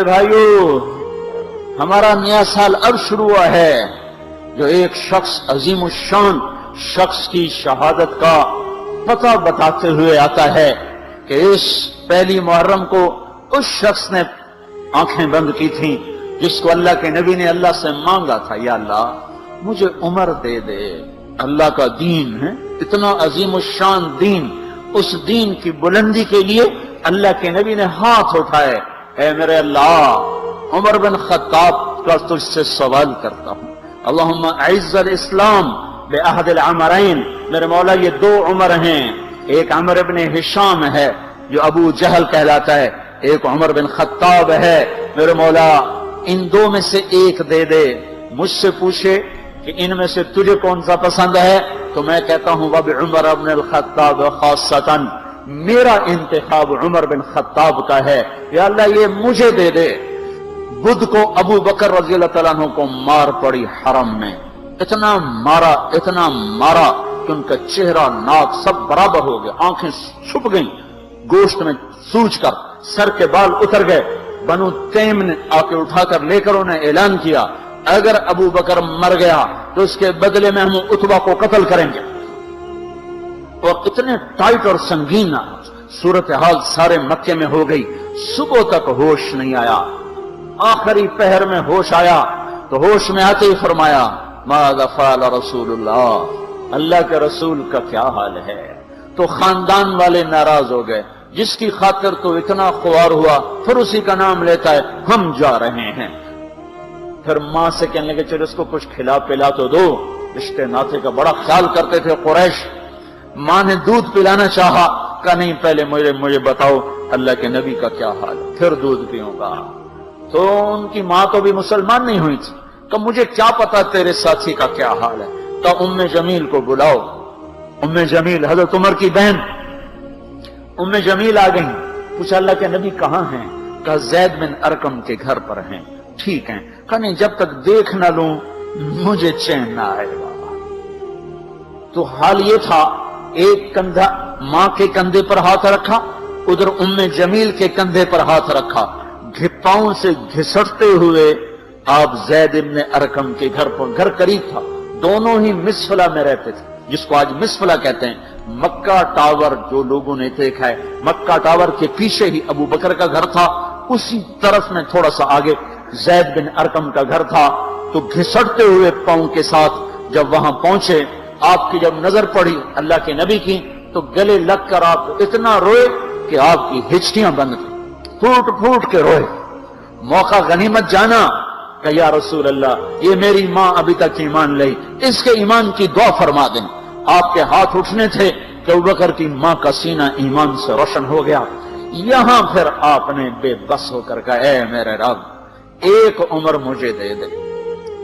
بھائیو، ہمارا نیا سال اب شروع ہوا ہے جو ایک شخص عظیم الشان شخص کی شہادت کا پتہ بتاتے ہوئے آتا ہے کہ اس پہلی محرم کو اس شخص نے آنکھیں بند کی تھیں جس کو اللہ کے نبی نے اللہ سے مانگا تھا، یا اللہ مجھے عمر دے دے۔ اللہ کا دین ہے اتنا عظیم الشان دین، اس دین کی بلندی کے لیے اللہ کے نبی نے ہاتھ اٹھائے، اے میرے اللہ عمر بن خطاب کا تجھ سے سوال کرتا ہوں، اللہم اعز الاسلام بعہد العمرین، میرے مولا یہ دو عمر ہیں، ایک عمر بن ہشام ہے جو ابو جہل کہلاتا ہے، ایک عمر بن خطاب ہے، میرے مولا ان دو میں سے ایک دے دے۔ مجھ سے پوچھے کہ ان میں سے تجھے کون سا پسند ہے تو میں کہتا ہوں وبعمر بن الخطاب خاصتاً، میرا انتخاب عمر بن خطاب کا ہے، یا اللہ یہ مجھے دے دے۔ بدھ کو ابو بکر رضی اللہ تعالیٰ عنہ کو مار پڑی حرم میں، اتنا مارا کہ ان کا چہرہ ناک سب برابر ہو گیا، آنکھیں چھپ گئیں گوشت میں سوج کر، سر کے بال اتر گئے۔ بنو تیم نے آ کے اٹھا کر لے کر انہیں اعلان کیا اگر ابو بکر مر گیا تو اس کے بدلے میں ہم عتبہ کو قتل کریں گے، اور اتنے ٹائٹ اور سنگین صورتحال سارے مکے میں ہو گئی۔ صبح تک ہوش نہیں آیا، آخری پہر میں ہوش آیا تو ہوش میں آتے ہی فرمایا ماذا فعل رسول اللہ کے رسول کا کیا حال ہے۔ تو خاندان والے ناراض ہو گئے، جس کی خاطر تو اتنا خوار ہوا پھر اسی کا نام لیتا ہے، ہم جا رہے ہیں۔ پھر ماں سے کہنے لگے چلو اس کو کچھ کھلا پلا تو دو، رشتے ناطے کا بڑا خیال کرتے تھے قریش۔ ماں نے دودھ پلانا چاہا، کہا نہیں پہلے مجھے بتاؤ اللہ کے نبی کا کیا حال ہے پھر دودھ پیوں گا۔ تو ان کی ماں تو بھی مسلمان نہیں ہوئی تھی، کہ مجھے کیا پتا تیرے ساتھی کا کیا حال ہے، تو ام جمیل کو بلاؤ۔ ام جمیل حضرت عمر کی بہن ام جمیل آ گئی، پوچھا اللہ کے نبی کہاں ہیں؟ کہا زید بن ارقم کے گھر پر ہیں۔ ٹھیک ہیں، کہا نہیں جب تک دیکھ نہ لوں مجھے چین نہ آئے گا۔ تو حال یہ تھا، ایک کندھا ماں کے کندھے پر ہاتھ رکھا، ادھر ام جمیل کے کندھے پر ہاتھ رکھا، پاؤں سے گھسٹتے ہوئے آپ زید بن ارقم کے گھر پر، گھر قریب تھا، دونوں ہی مسفلہ میں رہتے تھے، جس کو آج مسفلہ کہتے ہیں۔ مکہ ٹاور جو لوگوں نے دیکھا ہے، مکہ ٹاور کے پیچھے ہی ابو بکر کا گھر تھا، اسی طرف میں تھوڑا سا آگے زید بن ارقم کا گھر تھا۔ تو گھسٹتے ہوئے پاؤں کے ساتھ جب وہاں پہنچے، آپ کی جب نظر پڑی اللہ کے نبی کی تو گلے لگ کر آپ اتنا روئے کہ آپ کی ہچکیاں بند تھیں، پھوٹ پھوٹ کے روئے۔ موقع غنیمت جانا کہ یا رسول اللہ یہ میری ماں ابھی تک ایمان لئی، اس کے ایمان کی دعا فرما دیں۔ آپ کے ہاتھ اٹھنے تھے کہ ابوبکر کی ماں کا سینہ ایمان سے روشن ہو گیا۔ یہاں پھر آپ نے بے بس ہو کر کہا اے میرے رب ایک عمر مجھے دے دے،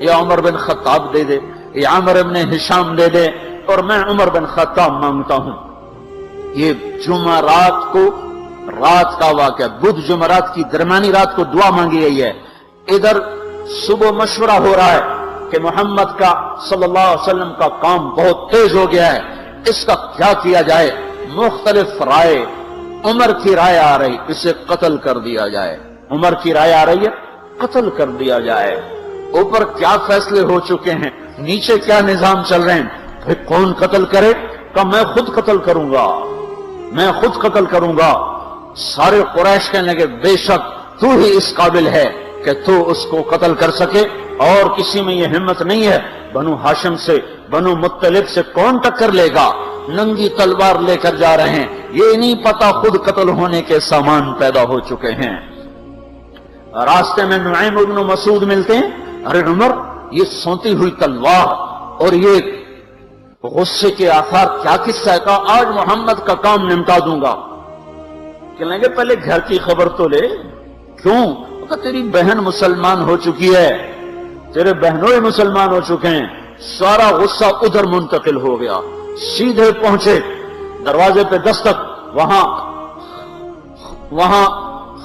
یا عمر بن خطاب دے دے، یا عمر بن ہشام دے دے، اور میں عمر بن خطاب مانگتا ہوں۔ یہ جمعرات کو رات کا واقعہ، بدھ جمعرات کی درمیانی رات کو دعا مانگی گئی ہے۔ ادھر صبح مشورہ ہو رہا ہے کہ محمد کا صلی اللہ علیہ وسلم کا کام بہت تیز ہو گیا ہے، اس کا کیا کیا جائے؟ مختلف رائے، عمر کی رائے آ رہی اسے قتل کر دیا جائے، عمر کی رائے آ رہی ہے قتل کر دیا جائے۔ اوپر کیا فیصلے ہو چکے ہیں، نیچے کیا نظام چل رہے ہیں، پھر کون قتل کرے؟ کہ میں خود قتل کروں گا، میں خود قتل کروں گا۔ سارے قریش کہنے لگے بے شک تو ہی اس قابل ہے کہ تو اس کو قتل کر سکے، اور کسی میں یہ ہمت نہیں ہے۔ بنو ہاشم سے، بنو مطلب سے کون ٹکر لے گا؟ ننگی تلوار لے کر جا رہے ہیں، یہ نہیں پتا خود قتل ہونے کے سامان پیدا ہو چکے ہیں۔ راستے میں نعیم بن مسعود ملتے ہیں، ارے عمر یہ سونتی ہوئی تلوار اور یہ غصے کے آثار کیا قصہ ہے؟ کہا آج محمد کا کام نمٹا دوں گا۔ کہنے لگے پہلے گھر کی خبر تو لے، کیوں؟ کہ تیری بہن مسلمان ہو چکی ہے، تیرے بہنوئی مسلمان ہو چکے ہیں۔ سارا غصہ ادھر منتقل ہو گیا، سیدھے پہنچے دروازے پہ دستک، وہاں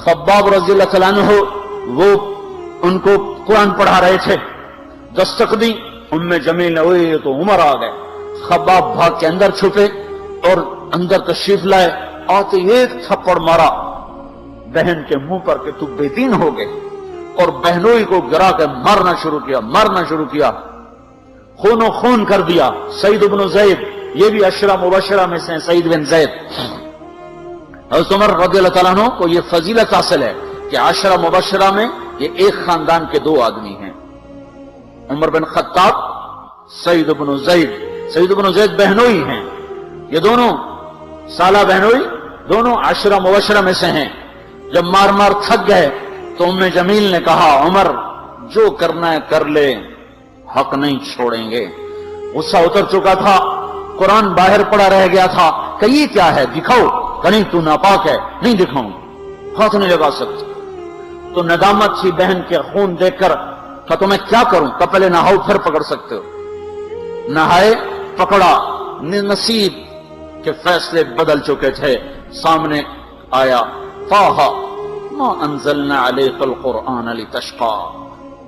خباب رضی اللہ تعالیٰ عنہ وہ ان کو قرآن پڑھا رہے تھے، دستک دی، ام جمیل نے اوئے تو عمر آ گئے۔ خباب بھاگ کے اندر چھپے اور اندر تشریف لائے، آتے ایک تھپڑ مارا، بہن کے منہ پر کہ تو بے دین ہو گئے، اور بہنوئی کو گرا کے مارنا شروع کیا، خون و خون کر دیا۔ سعید بن زید، یہ بھی عشرہ مبشرہ میں سے ہیں، سعید بن زید۔ حضرت عمر رضی اللہ تعالیٰ عنہ کو یہ فضیلت حاصل ہے کہ عشرہ مبشرہ میں یہ ایک خاندان کے 2 آدمی ہیں، عمر بن خطاب، سعید بن زید۔ سعید بن زید بہنوئی ہیں، یہ دونوں سالہ بہنوئی، دونوں عشرہ مبشرہ میں سے ہیں۔ جب مار تھک گئے تو ام جمیل نے کہا عمر جو کرنا ہے کر لے، حق نہیں چھوڑیں گے۔ غصہ اتر چکا تھا، قرآن باہر پڑا رہ گیا تھا کہ یہ کیا ہے، دکھاؤ کہ نہیں تو ناپاک ہے، نہیں دکھاؤں، ہاتھ نہیں لگا سکتے۔ تو ندامت تھی بہن کے خون دیکھ کر کہ تو میں کیا کروں، کہ پہلے نہاؤ پھر پکڑ سکتے ہو۔ نہائے، پکڑا، نصیب کے فیصلے بدل چکے تھے۔ سامنے آیا طٰہٰ ما انزلنا علیک القرآن لتشقى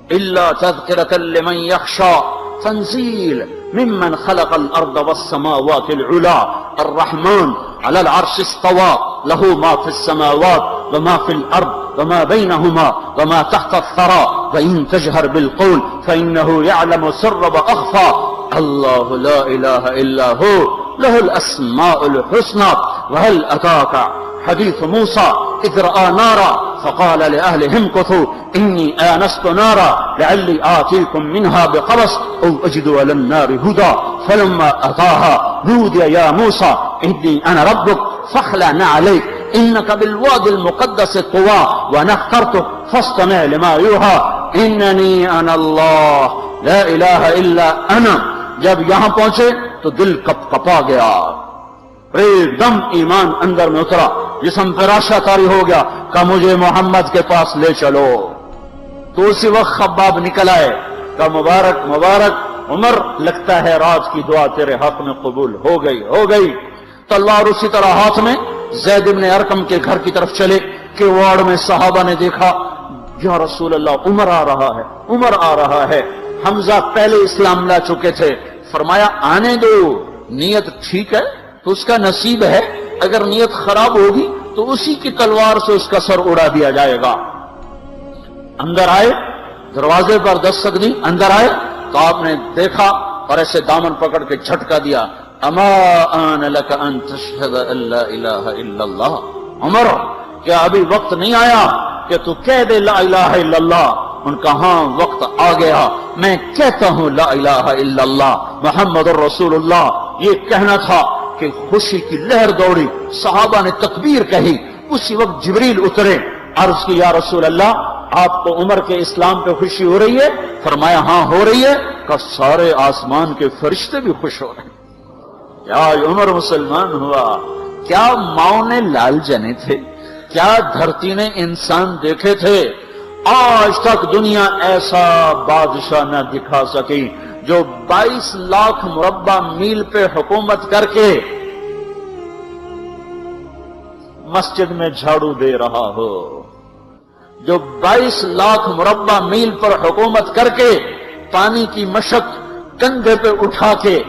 الا تذکرة لمن یخشى تنزیل ممن خلق الارض والسماوات العلا الرحمن على العرش استوى له ما في السماوات وما في الارض وما بينهما وما تحت الثرى وإن تجهر بالقول فإنه يعلم السر وأخفى الله لا إله إلا هو له الأسماء الحسنى وهل أتاك حديث موسى إذ رأى نارا فقال لأهلهم امكثوا إني آنست نارا لعلي آتيكم منها بقبس أو أجد على النار هدى فلما أتاها نودي يا موسى إني أنا ربك فاخلع عليك إنك بالوادي المقدس طوى وأنا اخترتك فاستمع لما يوحى إنني أنا الله لا إله إلا أنا۔ جب یہاں پہنچے تو دل کپ کپا گیا، ایک دم ایمان اندر میں اترا، جسم فراشہ طاری ہو گیا کہ مجھے محمد کے پاس لے چلو۔ تو اسی وقت خباب نکل آئے کہ مبارک مبارک عمر، لگتا ہے رات کی دعا تیرے حق میں قبول ہو گئی۔ تو اللہ، اور اسی طرح ہاتھ میں زید بن ارقم کے گھر کی طرف چلے کہ وارڈ میں صحابہ نے دیکھا یا رسول اللہ عمر آ رہا ہے۔ حمزہ پہلے اسلام لا چکے تھے، فرمایا آنے دو، نیت ٹھیک ہے تو اس کا نصیب ہے، اگر نیت خراب ہوگی تو اسی کی تلوار سے اس کا سر اڑا دیا جائے گا۔ اندر آئے، دروازے پر دستک دی، اندر آئے تو آپ نے دیکھا اور ایسے دامن پکڑ کے جھٹکا دیا، اما آن لک ان تشہد ان لا الہ الا اللہ، عمر کیا ابھی وقت نہیں آیا کہ تو کہہ دے لا الہ الا اللہ؟ ان کا ہاں وقت آ گیا، میں کہتا ہوں لا الہ الا اللہ محمد الرسول اللہ۔ یہ کہنا تھا کہ خوشی کی لہر دوڑی، صحابہ نے تکبیر کہی، اسی وقت جبریل اترے، عرض کی یا رسول اللہ آپ کو عمر کے اسلام پہ خوشی ہو رہی ہے؟ فرمایا ہاں ہو رہی ہے، کہ سارے آسمان کے فرشتے بھی خوش ہو رہے ہیں۔ کیا عمر مسلمان ہوا، کیا ماؤں نے لال جنے تھے، کیا دھرتی نے انسان دیکھے تھے؟ آج تک دنیا ایسا بادشاہ نہ دکھا سکی جو 22 لاکھ مربع میل پہ حکومت کر کے مسجد میں جھاڑو دے رہا ہو، جو 22 لاکھ مربع میل پر حکومت کر کے پانی کی مشق کندھے پہ اٹھا کے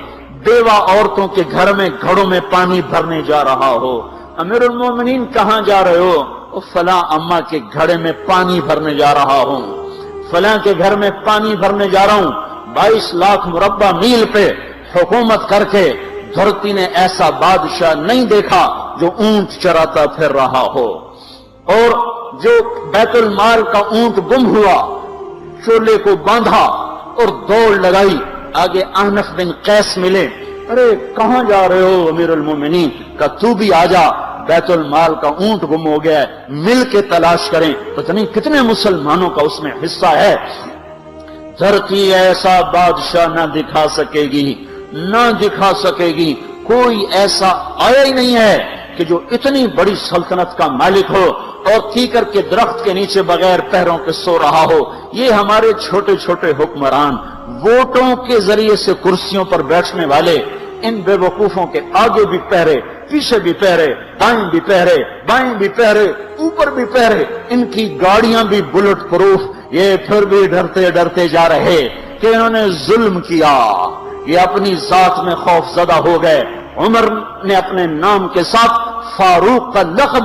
بیوہ عورتوں کے گھر میں گھڑوں میں پانی بھرنے جا رہا ہو۔ امیر المومنین کہاں جا رہے ہو؟ فلاں اماں کے گھڑے میں پانی بھرنے جا رہا ہوں، فلاں کے گھر میں پانی بھرنے جا رہا ہوں۔ 22 لاکھ مربع میل پہ حکومت کر کے دھرتی نے ایسا بادشاہ نہیں دیکھا جو اونٹ چراتا پھر رہا ہو، اور جو بیت المال کا اونٹ گم ہوا، چولے کو باندھا اور دوڑ لگائی، آگے احنف بن قیس ملے، ارے کہاں جا رہے ہو امیر المومنین؟ کہ تو بھی آجا، بیت المال کا اونٹ گم ہو گیا ہے، مل کے تلاش کریں۔ پتہ نہیں کتنے مسلمانوں کا اس میں حصہ ہے۔ دھرتی ایسا بادشاہ نہ دکھا سکے گی، کوئی ایسا آیا ہی نہیں ہے کہ جو اتنی بڑی سلطنت کا مالک ہو اور کیکر کے درخت کے نیچے بغیر پیروں کے سو رہا ہو۔ یہ ہمارے چھوٹے چھوٹے حکمران، ووٹوں کے ذریعے سے کرسیوں پر بیٹھنے والے، ان بے وقوفوں کے آگے بھی پہرے، پیچھے بھی پہرے، دائیں بھی پہرے، بائیں بھی پہرے، اوپر بھی پہرے، ان کی گاڑیاں بھی بلٹ پروف، یہ پھر بھی ڈرتے ڈرتے جا رہے کہ انہوں نے ظلم کیا، یہ اپنی ذات میں خوف زدہ ہو گئے۔ عمر نے اپنے نام کے ساتھ فاروق کا لقب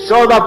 14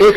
1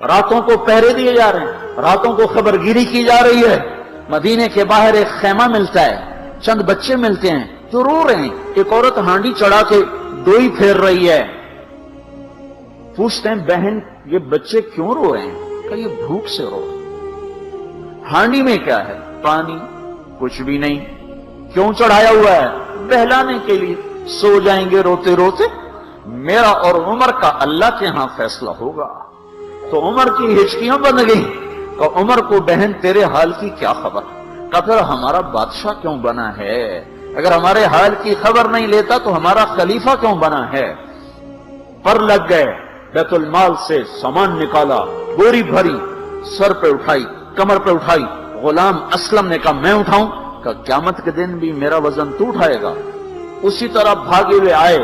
راتوں کو پہرے دیے جا رہے ہیں، راتوں کو خبرگیری کی جا رہی ہے۔ مدینے کے باہر ایک خیمہ ملتا ہے، چند بچے ملتے ہیں جو رو رہے ہیں، ایک عورت ہانڈی چڑھا کے ڈوئی پھیر رہی ہے۔ پوچھتے ہیں بہن یہ بچے کیوں رو رہے ہیں؟ کہ یہ بھوک سے رو رہے ہیں۔ ہانڈی میں کیا ہے؟ پانی، کچھ بھی نہیں۔ کیوں چڑھایا ہوا ہے؟ بہلانے کے لیے، سو جائیں گے روتے روتے۔ میرا اور عمر کا اللہ کے ہاں فیصلہ ہوگا۔ تو عمر کی ہچکیاں بن گئی کہ عمر کو بہن تیرے حال کی کیا خبر؟ کہ پھر ہمارا بادشاہ کیوں بنا ہے؟ اگر ہمارے حال کی خبر نہیں لیتا تو ہمارا خلیفہ کیوں بنا ہے؟ پر لگ گئے، بیت المال سے سامان نکالا، بوری بھری، سر پہ اٹھائی، کمر پہ اٹھائی۔ غلام اسلم نے کہا میں اٹھاؤں؟ کہ قیامت کے دن بھی میرا وزن تو اٹھائے گا۔ اسی طرح بھاگے ہوئے آئے،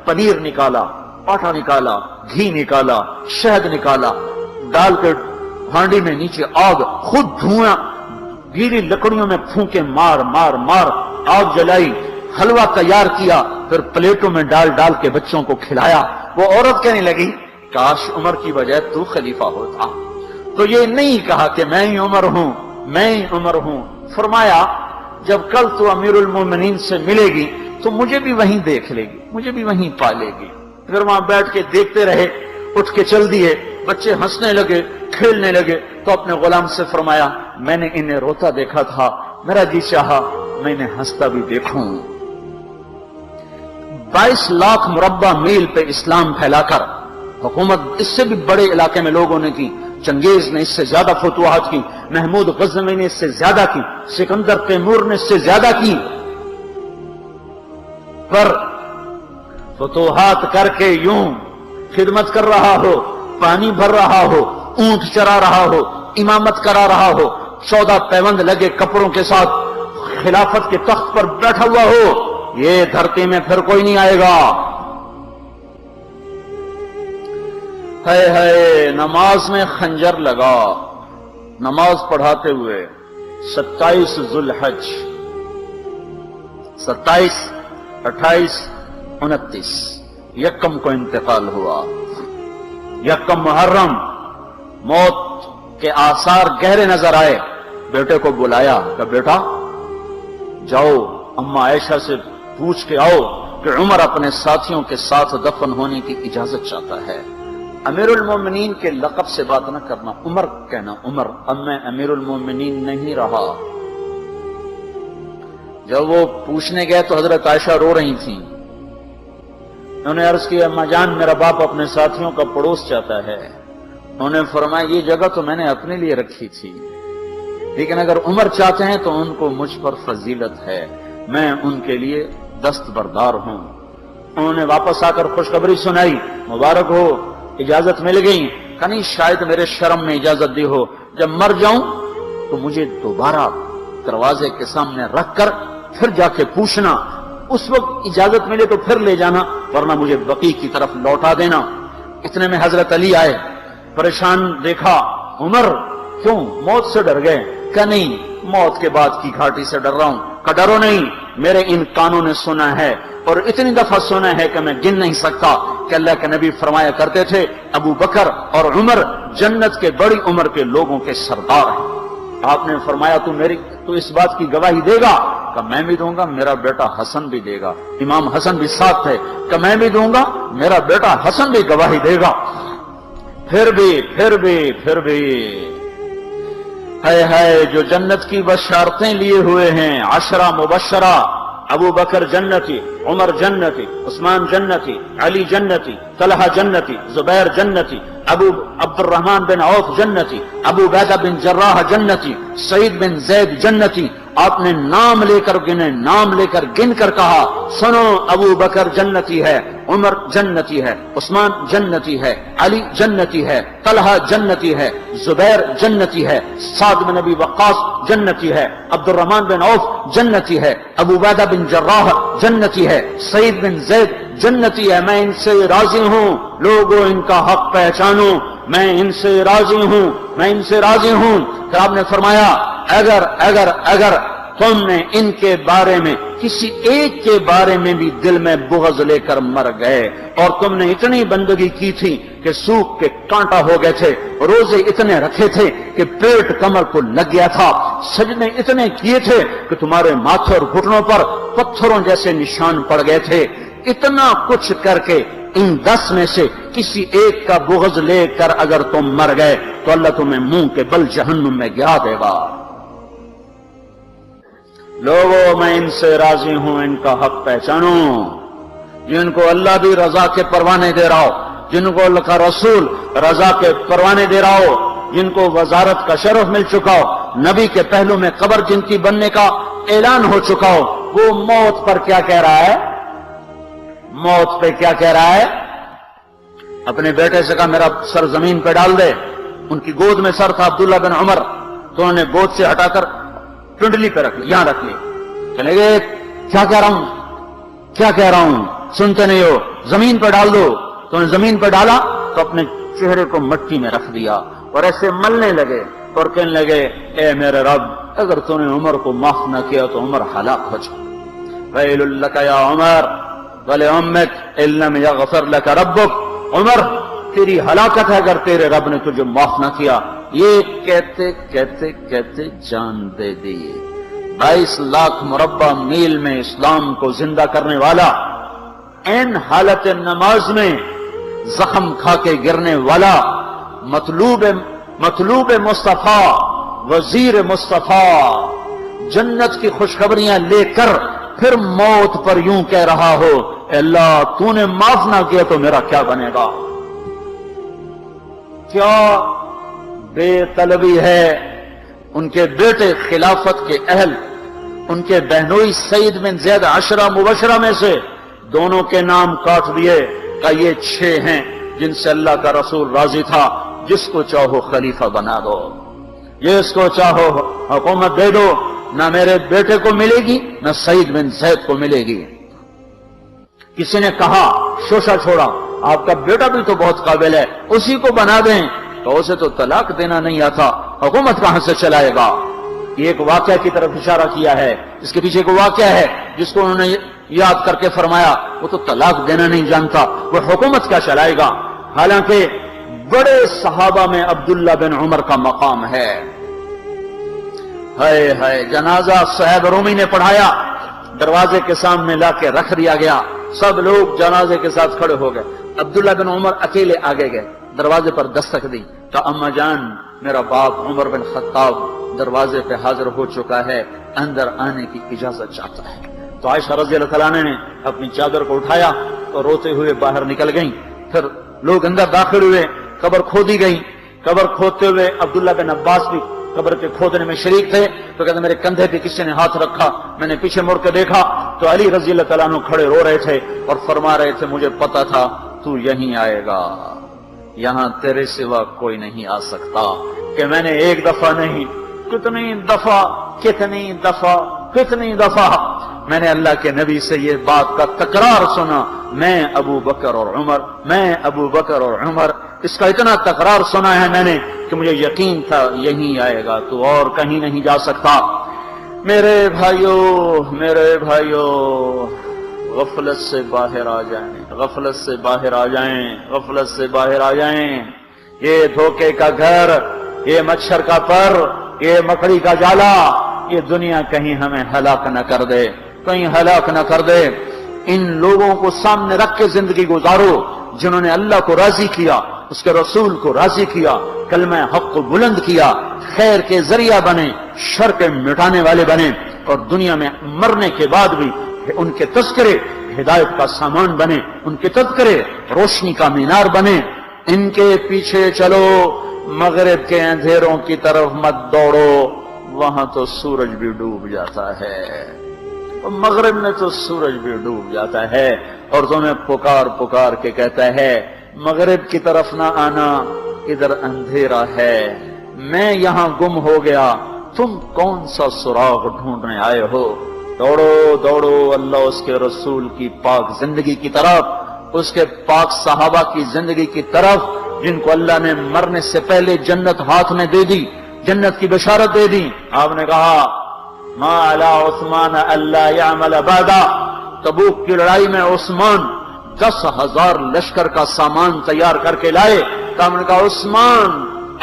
پنیر نکالا، آٹا نکالا، گھی نکالا، شہد نکالا، ڈال کے ہانڈی میں نیچے آگ، خود دھواں، گیلی لکڑیوں میں پھونکے مار مار مار آگ جلائی، حلوہ تیار کیا، پھر پلیٹوں میں ڈال ڈال کے بچوں کو کھلایا۔ وہ عورت کہنے لگی کاش عمر کی بجائے تو خلیفہ ہوتا۔ تو یہ نہیں کہا کہ میں ہی عمر ہوں، میں ہی عمر ہوں۔ فرمایا جب کل تو امیر المومنین سے ملے گی تو مجھے بھی وہیں دیکھ لے گی، مجھے بھی وہیں پالے گی۔ پھر وہاں بیٹھ کے دیکھتے رہے، اٹھ کے چل دیے۔ بچے ہنسنے لگے، کھیلنے لگے، تو اپنے غلام سے فرمایا میں نے انہیں روتا دیکھا تھا، میرا جی چاہا میں انہیں ہنستا بھی دیکھوں۔ 22 لاکھ مربع میل پہ اسلام پھیلا کر حکومت اس سے بھی بڑے علاقے میں لوگوں نے کی۔ چنگیز نے اس سے زیادہ فتوحات کی، محمود غزنوی نے اس سے زیادہ کی، سکندر تیمور نے اس سے زیادہ کی۔ پر فتوحات کر کے یوں خدمت کر رہا ہو، پانی بھر رہا ہو، اونٹ چرا رہا ہو، امامت کرا رہا ہو، 14 پیوند لگے کپڑوں کے ساتھ خلافت کے تخت پر بیٹھا ہوا ہو، یہ دھرتی میں پھر کوئی نہیں آئے گا۔ ہے نماز میں خنجر لگا، نماز پڑھاتے ہوئے 27 ذوالحج، 27، 28، 29 یکم کو انتقال ہوا۔ یکم محرم موت کے آثار گہرے نظر آئے۔ بیٹے کو بلایا کہ بیٹا جاؤ اما عائشہ سے پوچھ کے آؤ کہ عمر اپنے ساتھیوں کے ساتھ دفن ہونے کی اجازت چاہتا ہے۔ امیر المومنین کے لقب سے بات نہ کرنا، عمر کہنا، عمر، اب میں امیر المومنین نہیں رہا۔ جب وہ پوچھنے گئے تو حضرت عائشہ رو رہی تھیں۔ انہوں نے عرض کیا اما جان میرا باپ اپنے ساتھیوں کا پڑوس چاہتا ہے۔ انہوں نے فرمایا یہ جگہ تو میں نے اپنے لیے رکھی تھی، لیکن اگر عمر چاہتے ہیں تو ان کو مجھ پر فضیلت ہے، میں ان کے لیے دستبردار ہوں۔ انہوں نے واپس آ کر خوشخبری سنائی، مبارک ہو اجازت مل گئی۔ کہ نہیں شاید میرے شرم میں اجازت دی ہو، جب مر جاؤں تو مجھے دوبارہ دروازے کے سامنے رکھ کر پھر جا کے پوچھنا، اس وقت اجازت ملے تو پھر لے جانا، ورنہ مجھے بقیع کی طرف لوٹا دینا۔ اتنے میں حضرت علی آئے، پریشان دیکھا، عمر کیوں موت سے ڈر گئے؟ کہ نہیں موت کے بعد کی گھاٹی سے ڈر رہا ہوں۔ کہ ڈرو نہیں، میرے ان کانوں نے سنا ہے اور اتنی دفعہ سنا ہے کہ میں گن نہیں سکتا کہ اللہ کے نبی فرمایا کرتے تھے ابو بکر اور عمر جنت کے بڑی عمر کے لوگوں کے سردار ہیں۔ آپ نے فرمایا تو اس بات کی گواہی دے گا؟ کہ میں بھی دوں گا، میرا بیٹا حسن بھی دے گا۔ امام حسن بھی ساتھ تھے۔ کہ میں بھی دوں گا، میرا بیٹا حسن بھی گواہی دے گا۔ پھر بھی ہے جو جنت کی بشارتیں لیے ہوئے ہیں، 10 مبشرہ، ابو بکر جنتی، عمر جنتی، عثمان جنتی، علی جنتی، طلحہ جنتی، زبیر جنتی، ابو عبد الرحمن بن عوف جنتی، ابو عبیدہ بن جراح جنتی، سعید بن زید جنتی۔ آپ نے نام لے کر گنے، نام لے کر گن کر کہا سنو ابو بکر جنتی ہے، عمر جنتی ہے، عثمان جنتی ہے، علی جنتی ہے، طلحہ جنتی ہے، زبیر جنتی ہے، سعد بن ابی وقاص جنتی ہے، عبد الرحمن بن عوف جنتی ہے، ابو عبیدہ بن جراح جنتی ہے، سعید بن زید جنتی ہے۔ میں ان سے راضی ہوں، لوگوں ان کا حق پہچانو، میں ان سے راضی ہوں، میں ان سے راضی ہوں۔ پھر آپ نے فرمایا اگر تم نے ان کے بارے میں کسی ایک کے بارے میں بھی دل میں بغض لے کر مر گئے، اور تم نے اتنی بندگی کی تھی کہ سوکھ کے کانٹا ہو گئے تھے، روزے اتنے رکھے تھے کہ پیٹ کمر کو لگ گیا تھا، سجدے اتنے کیے تھے کہ تمہارے ماتھے اور گھٹنوں پر پتھروں جیسے نشان پڑ گئے تھے۔ اتنا کچھ کر کے ان 10 میں سے کسی ایک کا بغض لے کر اگر تم مر گئے تو اللہ تمہیں منہ کے بل جہنم میں گرا دے گا۔ لوگوں، میں ان سے راضی ہوں، ان کا حق پہچانو، جن کو اللہ بھی رضا کے پروانے دے رہا ہو، جن کو اللہ کا رسول رضا کے پروانے دے رہا ہو، جن کو وزارت کا شرف مل چکا ہو، نبی کے پہلو میں قبر جن کی بننے کا اعلان ہو چکا ہو، وہ موت پر کیا کہہ رہا ہے؟ موت پہ کیا کہہ رہا ہے؟ اپنے بیٹے سے کہا میرا سر زمین پہ ڈال دے۔ ان کی گود میں سر تھا عبداللہ بن عمر، تو انہوں نے گود سے ہٹا کر پنڈلی پہ رکھ لی، یہاں رکھ لی۔ چلے گئے، کیا کہہ رہا ہوں، کیا کہہ رہا ہوں، سنتے نہیں ہو، زمین پہ ڈال دو۔ تو انہوں نے زمین پہ ڈالا تو اپنے چہرے کو مٹی میں رکھ دیا اور ایسے ملنے لگے اور کہنے لگے اے میرے رب، اگر تو نے عمر کو معاف نہ کیا تو عمر ہلاک ہو جائے۔ ویل لک یا عمر ولعمک ان لم یغفر لک ربک، عمر تیری ہلاکت ہے اگر تیرے رب نے تجھے معاف نہ کیا۔ یہ کہتے کہتے کہتے جان دے دی۔ 22 لاکھ مربع میل میں اسلام کو زندہ کرنے والا، این حالت نماز میں زخم کھا کے گرنے والا، مطلوب مصطفیٰ، وزیر مصطفیٰ، جنت کی خوشخبریاں لے کر پھر موت پر یوں کہہ رہا ہو اے اللہ تو نے معاف نہ کیا تو میرا کیا بنے گا؟ کیا بے طلبی ہے۔ ان کے بیٹے خلافت کے اہل، ان کے بہنوئی سعید بن زید 10 مبشرہ میں سے دونوں کے نام کاٹ دیے کہ یہ 6 ہیں جن سے اللہ کا رسول راضی تھا، جس کو چاہو خلیفہ بنا دو، جس کو چاہو حکومت دے دو، نہ میرے بیٹے کو ملے گی نہ سعید بن زید کو ملے گی۔ کسی نے کہا شوشہ چھوڑا، آپ کا بیٹا بھی تو بہت قابل ہے، اسی کو بنا دیں، تو اسے تو طلاق دینا نہیں آتا، حکومت کہاں سے چلائے گا؟ یہ ایک واقعہ کی طرف اشارہ کیا ہے، اس کے پیچھے ایک واقعہ ہے جس کو انہوں نے یاد کر کے فرمایا وہ تو طلاق دینا نہیں جانتا، وہ حکومت کیا چلائے گا؟ حالانکہ بڑے صحابہ میں عبداللہ بن عمر کا مقام ہے۔ ہائے ہائے، جنازہ صہیب رومی نے پڑھایا، دروازے کے سامنے لا کے رکھ دیا گیا، سب لوگ جنازے کے ساتھ کھڑے ہو گئے، عبداللہ بن عمر اکیلے آگے گئے، دروازے پر دستک دی، کہا اما جان میرا باپ عمر بن خطاب دروازے پہ حاضر ہو چکا ہے، اندر آنے کی اجازت چاہتا ہے۔ تو عائشہ رضی اللہ تعالیٰ نے اپنی چادر کو اٹھایا تو روتے ہوئے باہر نکل گئیں، پھر لوگ اندر داخل ہوئے، قبر کھودی گئی، قبر کھودتے ہوئے عبداللہ بن عباس بھی قبر کے کھودنے میں شریک تھے، تو کہتے میرے کندھے پہ کسی نے ہاتھ رکھا، میں نے پیچھے مڑ کے دیکھا تو علی رضی اللہ تعالیٰ عنہ کھڑے رو رہے تھے اور فرما رہے تھے مجھے پتا تھا تو یہیں آئے گا، یہاں تیرے سوا کوئی نہیں آ سکتا۔ کہ میں نے ایک دفعہ نہیں، کتنی دفعہ میں نے اللہ کے نبی سے یہ بات کا تکرار سنا، میں ابو بکر اور عمر، اس کا اتنا تکرار سنا ہے میں نے کہ مجھے یقین تھا یہیں آئے گا، تو اور کہیں نہیں جا سکتا۔ میرے بھائیو غفلت سے باہر آ جائیں، یہ دھوکے کا گھر، یہ مچھر کا پر، یہ مکڑی کا جالا، یہ دنیا کہیں ہمیں ہلاک نہ کر دے۔ ان لوگوں کو سامنے رکھ کے زندگی گزارو جنہوں نے اللہ کو راضی کیا، اس کے رسول کو راضی کیا، کلمہ حق کو بلند کیا، خیر کے ذریعہ بنے، شر کے مٹانے والے بنے، اور دنیا میں مرنے کے بعد بھی ان کے تذکرے ہدایت کا سامان بنے، ان کے تذکرے روشنی کا مینار بنے۔ ان کے پیچھے چلو، مغرب کے اندھیروں کی طرف مت دوڑو، وہاں تو سورج بھی ڈوب جاتا ہے، مغرب میں تو سورج بھی ڈوب جاتا ہے، اور تمہیں پکار کے کہتا ہے مغرب کی طرف نہ آنا، ادھر اندھیرا ہے، میں یہاں گم ہو گیا، تم کون سا سراغ ڈھونڈنے آئے ہو؟ دوڑو اللہ اس کے رسول کی پاک زندگی کی طرف، اس کے پاک صحابہ کی زندگی کی طرف، جن کو اللہ نے مرنے سے پہلے جنت ہاتھ میں دے دی، جنت کی بشارت دے دی۔ آپ نے کہا ما علی عثمان اللہ یعمل بعدا، تبوک کی لڑائی میں عثمان 10,000 لشکر کا سامان تیار کر کے لائے. تو ہم نے کہا عثمان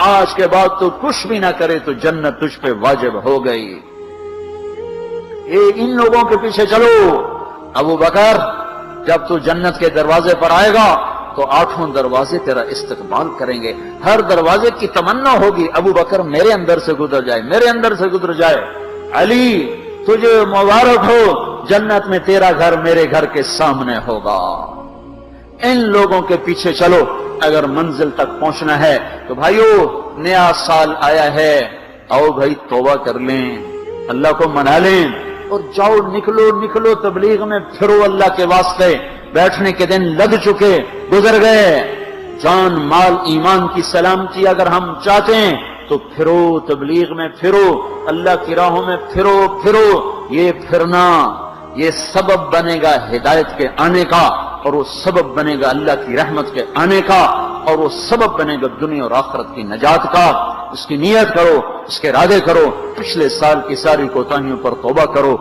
آج کے بعد تو کچھ بھی نہ کرے تو جنت تجھ پہ واجب ہو گئی. ان لوگوں کے پیچھے چلو. ابو بکر جب تو جنت کے دروازے پر آئے گا تو 8 دروازے تیرا استقبال کریں گے. ہر دروازے کی تمنا ہوگی ابو بکر میرے اندر سے گزر جائے، میرے اندر سے گزر جائے. علی تجھے مبارک ہو، جنت میں تیرا گھر میرے گھر کے سامنے ہوگا. ان لوگوں کے پیچھے چلو. اگر منزل تک پہنچنا ہے تو بھائیو نیا سال آیا ہے، آؤ بھائی توبہ کر لیں، اللہ کو منا لیں اور جاؤ، نکلو تبلیغ میں پھرو. اللہ کے واسطے بیٹھنے کے دن لگ چکے، گزر گئے. جان مال ایمان کی سلامتی اگر ہم چاہتے ہیں تو پھرو، تبلیغ میں پھرو، اللہ کی راہوں میں پھرو. یہ پھرنا یہ سبب بنے گا ہدایت کے آنے کا، اور وہ سبب بنے گا اللہ کی رحمت کے آنے کا، اور وہ سبب بنے گا دنیا اور آخرت کی نجات کا. اس کی نیت کرو، اس کے ارادے کرو، پچھلے سال کی ساری کوتاہیوں پر توبہ کرو.